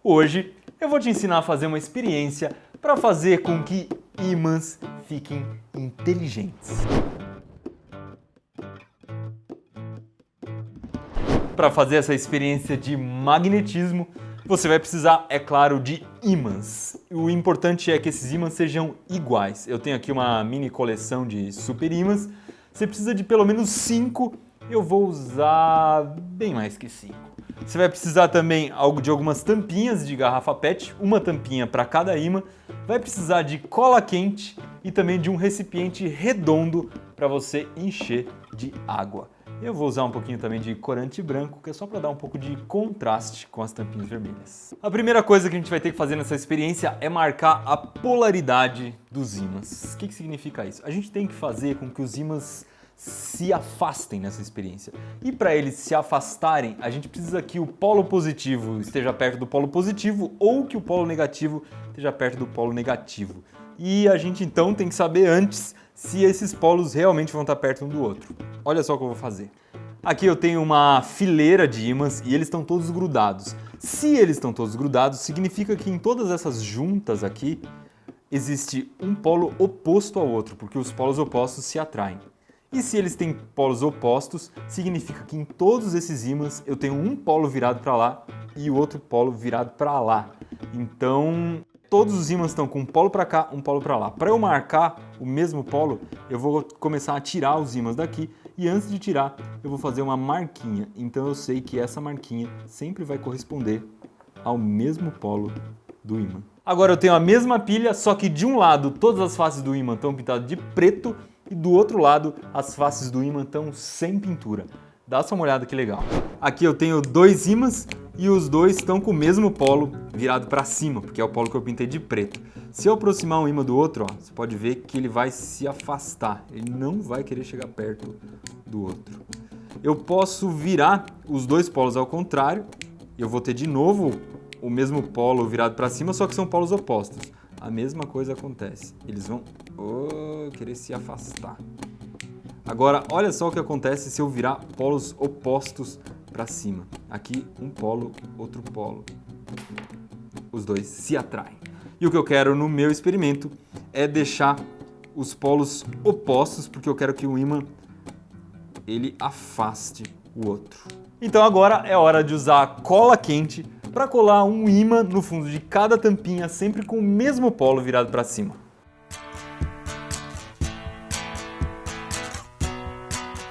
Hoje eu vou te ensinar a fazer uma experiência para fazer com que ímãs fiquem inteligentes. Para fazer essa experiência de magnetismo, você vai precisar, é claro, de ímãs. O importante é que esses ímãs sejam iguais. Eu tenho aqui uma mini coleção de super ímãs. Você precisa de pelo menos 5, eu vou usar bem mais que 5. Você vai precisar também de algumas tampinhas de garrafa PET, uma tampinha para cada ímã. Vai precisar de cola quente e também de um recipiente redondo para você encher de água. Eu vou usar um pouquinho também de corante branco, que é só para dar um pouco de contraste com as tampinhas vermelhas. A primeira coisa que a gente vai ter que fazer nessa experiência é marcar a polaridade dos ímãs. O que significa isso? A gente tem que fazer com que os ímãs se afastem nessa experiência. E para eles se afastarem, a gente precisa que o polo positivo esteja perto do polo positivo ou que o polo negativo esteja perto do polo negativo. E a gente então tem que saber antes se esses polos realmente vão estar perto um do outro. Olha só o que eu vou fazer. Aqui eu tenho uma fileira de ímãs e eles estão todos grudados. Se eles estão todos grudados, significa que em todas essas juntas aqui existe um polo oposto ao outro, porque os polos opostos se atraem. E se eles têm polos opostos, significa que em todos esses ímãs eu tenho um polo virado para lá e o outro polo virado para lá. Então, todos os ímãs estão com um polo para cá, um polo para lá. Para eu marcar o mesmo polo, eu vou começar a tirar os ímãs daqui e antes de tirar, eu vou fazer uma marquinha. Então eu sei que essa marquinha sempre vai corresponder ao mesmo polo do ímã. Agora eu tenho a mesma pilha, só que de um lado todas as faces do ímã estão pintadas de preto e do outro lado as faces do ímã estão sem pintura. Dá só uma olhada que legal. Aqui eu tenho 2 ímãs e os dois estão com o mesmo polo virado para cima, porque é o polo que eu pintei de preto. Se eu aproximar um ímã do outro, ó, você pode ver que ele vai se afastar, ele não vai querer chegar perto do outro. Eu posso virar os dois polos ao contrário, eu vou ter de novo o mesmo polo virado para cima, só que são polos opostos. A mesma coisa acontece, eles vão querer se afastar. Agora, olha só o que acontece se eu virar polos opostos para cima. Aqui, um polo, outro polo. Os dois se atraem. E o que eu quero no meu experimento é deixar os polos opostos, porque eu quero que o ímã ele afaste o outro. Então agora é hora de usar cola quente para colar um ímã no fundo de cada tampinha, sempre com o mesmo polo virado para cima.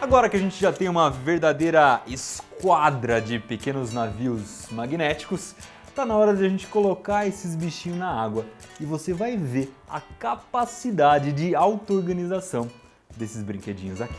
Agora que a gente já tem uma verdadeira esquadra de pequenos navios magnéticos, tá na hora de a gente colocar esses bichinhos na água e você vai ver a capacidade de auto-organização desses brinquedinhos aqui.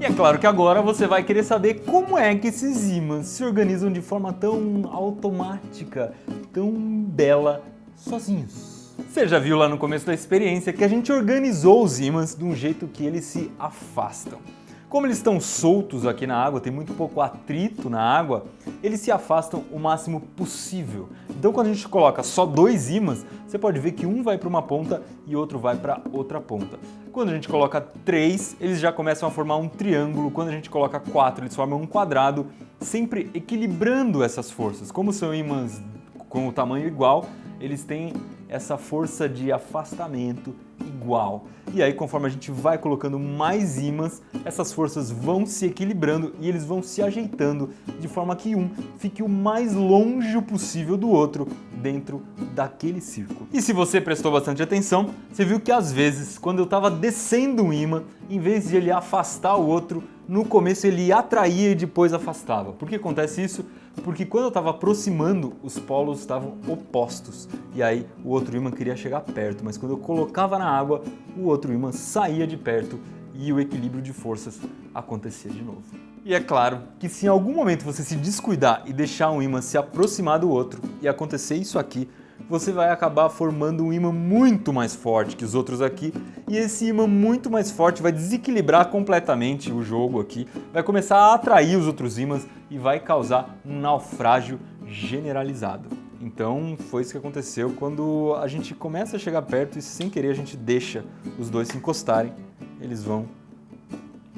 E é claro que agora você vai querer saber como é que esses ímãs se organizam de forma tão automática, tão bela, sozinhos. Você já viu lá no começo da experiência que a gente organizou os ímãs de um jeito que eles se afastam. Como eles estão soltos aqui na água, tem muito pouco atrito na água, eles se afastam o máximo possível. Então quando a gente coloca só 2 ímãs, você pode ver que um vai para uma ponta e outro vai para outra ponta. Quando a gente coloca 3, eles já começam a formar um triângulo. Quando a gente coloca 4, eles formam um quadrado, sempre equilibrando essas forças. Como são ímãs com o tamanho igual, eles têm essa força de afastamento igual. E aí, conforme a gente vai colocando mais ímãs, essas forças vão se equilibrando e eles vão se ajeitando de forma que um fique o mais longe possível do outro dentro daquele círculo. E se você prestou bastante atenção, você viu que às vezes, quando eu estava descendo um ímã, em vez de ele afastar o outro, no começo ele atraía e depois afastava. Por que acontece isso? Porque quando eu estava aproximando, os polos estavam opostos. E aí o outro ímã queria chegar perto, mas quando eu colocava na água, o outro ímã saía de perto e o equilíbrio de forças acontecia de novo. E é claro que se em algum momento você se descuidar e deixar um ímã se aproximar do outro e acontecer isso aqui, você vai acabar formando um ímã muito mais forte que os outros aqui, e esse ímã muito mais forte vai desequilibrar completamente o jogo aqui, vai começar a atrair os outros ímãs e vai causar um naufrágio generalizado. Então foi isso que aconteceu quando a gente começa a chegar perto e sem querer a gente deixa os dois se encostarem, eles vão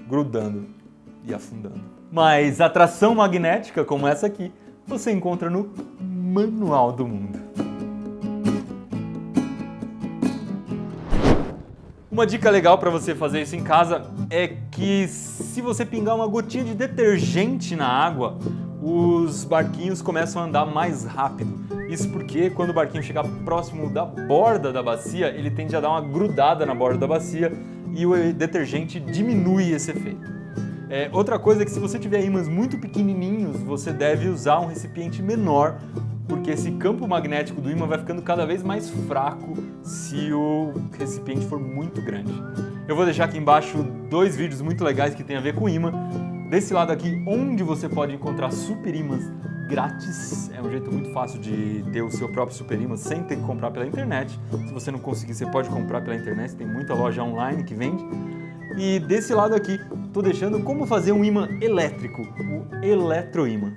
grudando e afundando. Mas atração magnética como essa aqui, você encontra no Manual do Mundo. Uma dica legal para você fazer isso em casa é que se você pingar uma gotinha de detergente na água, os barquinhos começam a andar mais rápido. Isso porque quando o barquinho chegar próximo da borda da bacia, ele tende a dar uma grudada na borda da bacia e o detergente diminui esse efeito. Outra coisa é que se você tiver ímãs muito pequenininhos, você deve usar um recipiente menor, porque esse campo magnético do ímã vai ficando cada vez mais fraco se o recipiente for muito grande. Eu vou deixar aqui embaixo 2 vídeos muito legais que tem a ver com ímã. Desse lado aqui, onde você pode encontrar super ímãs grátis. É um jeito muito fácil de ter o seu próprio super ímã sem ter que comprar pela internet. Se você não conseguir, você pode comprar pela internet, tem muita loja online que vende. E desse lado aqui, estou deixando como fazer um ímã elétrico, o eletroímã.